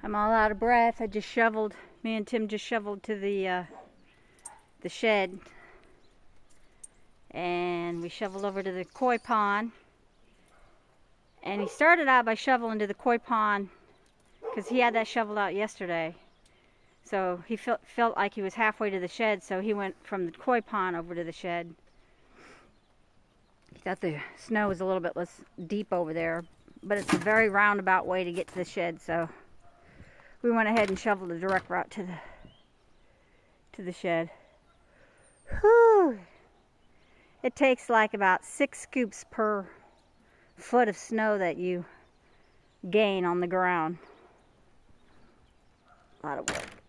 I'm all out of breath. Me and Tim just shoveled to the shed. And we shoveled over to the koi pond. And he started out by shoveling to the koi pond because he had that shoveled out yesterday. So he felt like he was halfway to the shed, so he went from the koi pond over to the shed. He thought the snow was a little bit less deep over there, but it's a very roundabout way to get to the shed, so we went ahead and shoveled the direct route to the shed. Whew! It takes like about 6 scoops per foot of snow that you gain on the ground. A lot of work.